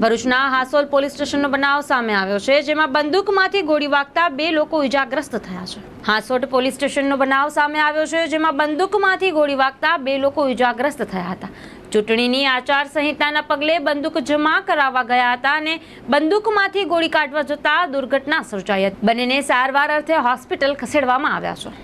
ભરૂચના હાસોલ પોલીસ સ્ટેશનનો બનાવ સામે આવ્યો છે, જેમાં બંદૂકમાંથી ગોળી વાગતા 2 લોકો ઇજાગ્રસ્ત થયા છે। હાસોલ પોલીસ સ્ટેશનનો બનાવ સામે આવ્યો છે, જેમાં બંદૂકમાંથી ગોળી વાગતા 2 લોકો ઇજાગ્રસ્ત થયા હતા। ચૂંટણીની આચાર સંહિતાના પગલે બંદૂક જમા કરાવવા ગયા હતા અને બંદૂકમાંથી ગોળી કાઢવા જતા દુર્ઘટના સર્જાઈ હતી। બંનેને સારવાર અર્થે હોસ્પિટલ ખસેડવામાં આવ્યા છે।